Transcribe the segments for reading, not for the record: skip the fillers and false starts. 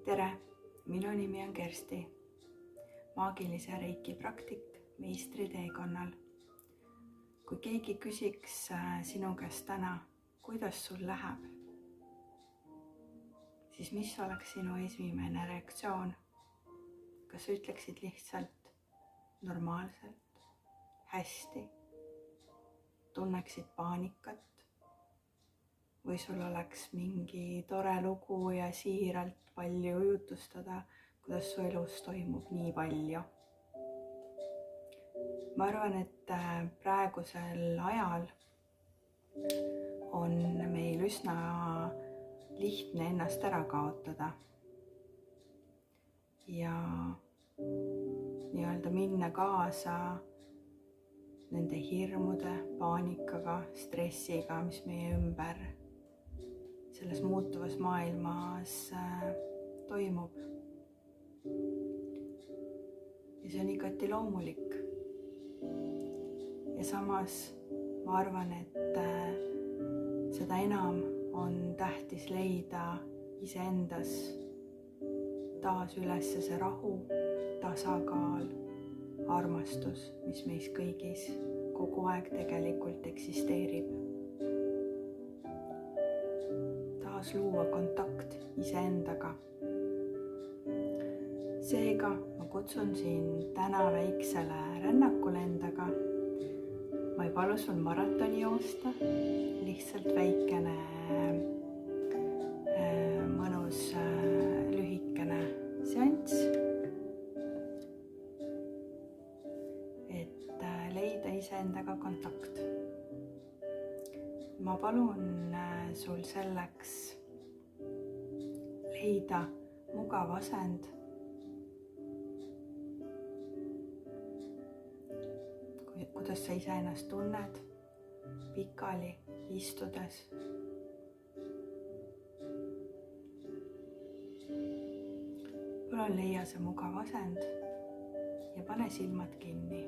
tere, minu nimi on Kersti, maagilise reiki praktik meistri teekonnal. Kui keegi küsiks sinu käest täna, kuidas sul läheb, siis mis oleks sinu esimene reaktsioon? Kas ütleksid lihtsalt normaalselt, hästi, tunneksid paanikat või sul oleks mingi tore lugu ja siiralt palju jutustada, kuidas su elus toimub nii palju? Ma arvan, et praegusel ajal on meil üsna lihtne ennast ära kaotada ja nii-öelda minna kaasa nende hirmude, paanikaga, stressiga, mis meie ümber selles muutuvas maailmas toimub. Ja see on igati loomulik. Ja samas ma arvan, et seda enam on tähtis leida iseendas taas üles see rahu, tasakaal, armastus, mis meis kõigis kogu aeg tegelikult eksisteerib. Taas luua kontakt iseendaga. Seega ma kutsun sind täna väiksele rännakule endaga. Ma ei palu sul maratoni joosta, lihtsalt väikene mõnus lühikene seanss, et leida iseendaga kontakt. Ma palun sul selleks leida mugav asend, kuidas sa ise ennast tunned pikali istudes. Palun leia see mugav asend ja pane silmad kinni.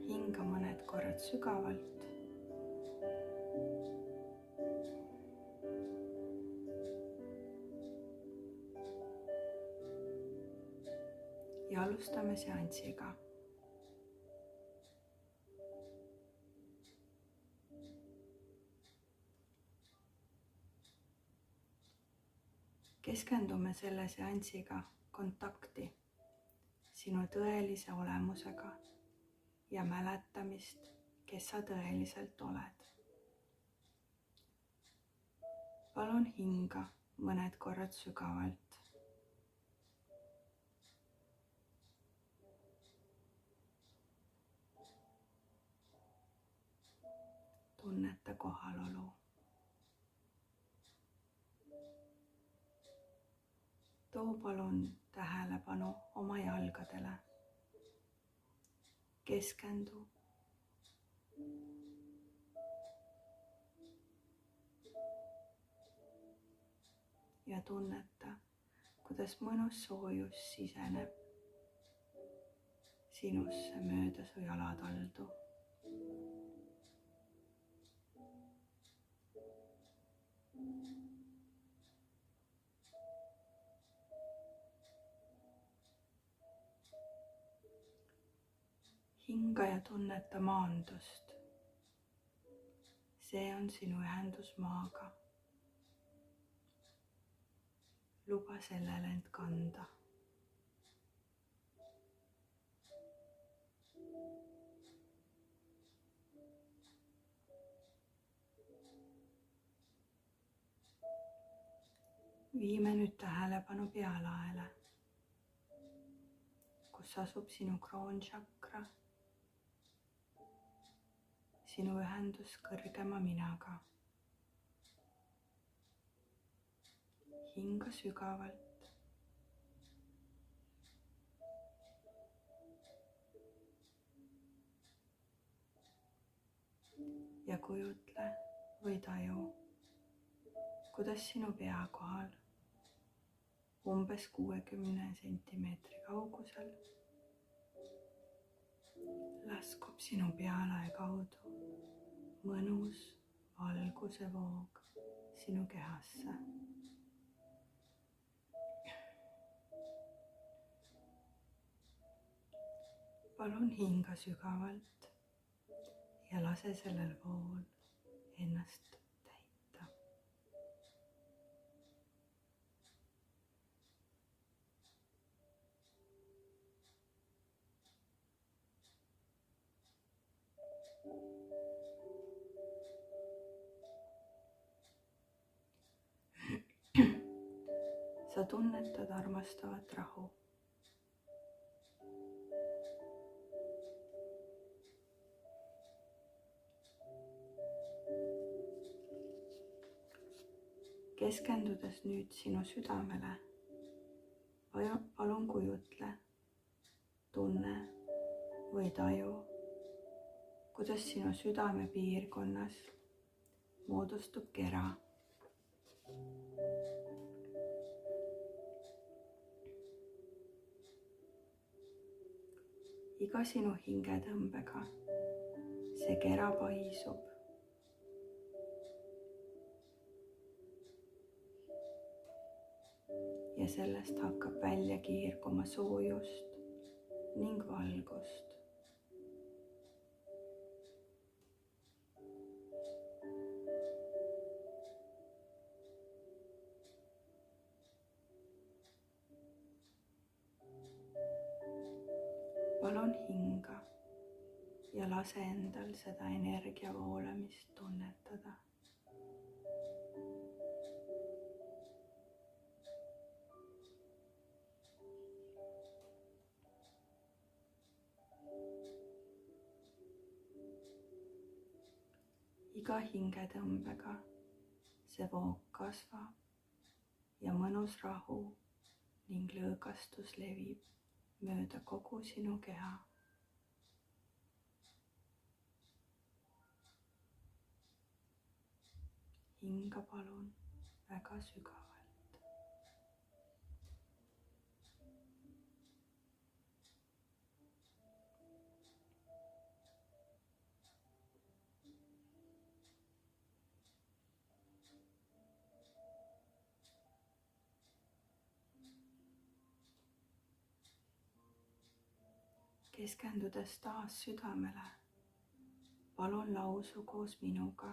Hinga mõned korrad sügavalt. Ja alustame seansiga. Keskendume selle seansiga kontakti sinu tõelise olemusega ja mäletamist, kes sa tõeliselt oled. Palun hinga mõned korrad sügavalt. Tunneta kohalolu. Too palun tähelepanu oma jalgadele. Keskendu. Ja tunneta, kuidas mõnus soojus siseneb sinusse mööda su jalataldu. Hinga ja tunneta maandust. See on sinu ühendus maaga. Luba sellele end kanda. Viime nüüd tähelepanu pealaele, kus asub sinu kroonšakra, sinu ühendus kõrgema minaga. Hinga sügavalt. Ja kujutle või taju, kuidas sinu pea kohal umbes 60 sentimeetri kaugusel laskub sinu pealae kaudu mõnus valguse voog sinu kehasse. Palun hinga sügavalt ja lase sellel vool ennast täita. Sa tunnetad armastavat rahu. Keskendudes nüüd sinu südamele, palun kujutle, tunne või taju, kuidas sinu südame piirkonnas moodustub kera. Iga sinu hingetõmbega see kera paisub. Ja sellest hakkab välja kiirguma soojust ning valgust. Palun hinga ja lase endal seda energia voolamist tunnetada. Iga hingetõmbega see voog kasvab ja mõnus rahu ning lõõgastus levib mööda kogu sinu keha. Hinga palun väga sügavalt. Keskendudes taas südamele, palun lausu koos minuga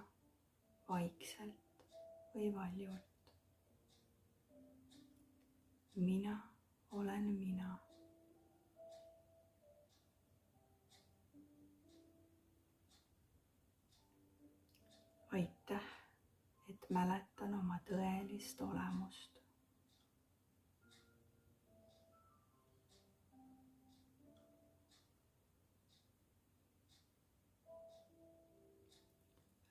vaikselt või valjult. Mina olen mina. Aitäh, et mäletan oma tõelist olemust.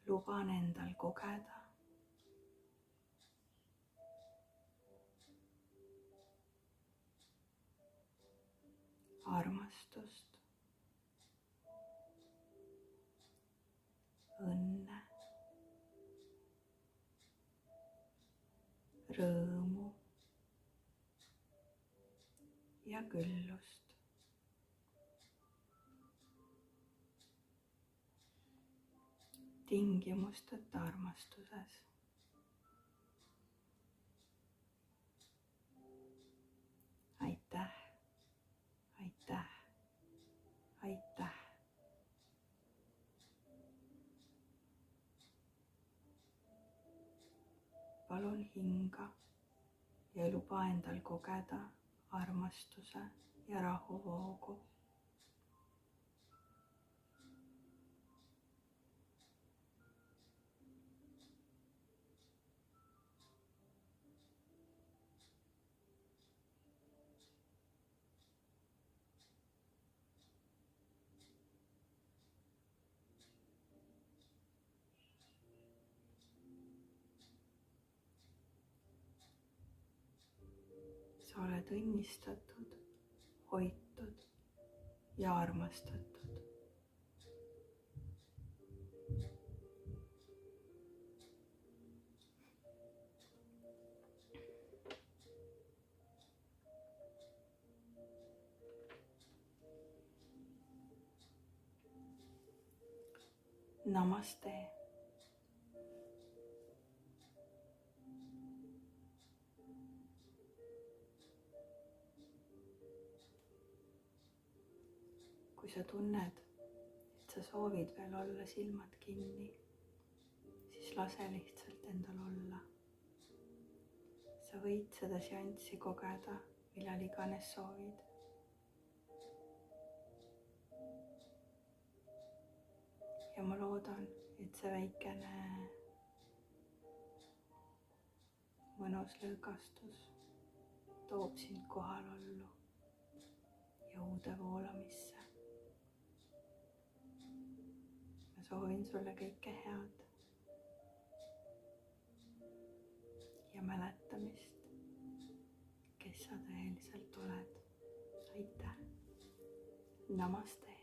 Luban endal kogeda armastust, õnne, rõõmu ja küllust. Tingimusteta armastuses. Aitäh, aitäh, aitäh. Palun hinga ja luba endal kogeda armastuse ja rahuvoogu. Sa oled õnnistatud, hoitud ja armastatud. Namaste. kui sa tunned, et sa soovid veel olla silmad kinni, siis lase lihtsalt endal olla. Sa võid seda seanssi kogeda millal iganes soovid. Ja ma loodan, et see väikene mõnus lõõgastus toob sind kohalollu ja uude voolamisse. Ma soovin sulle kõike head ja mäletamist, kes sa tõeliselt oled. Aitäh! Namaste!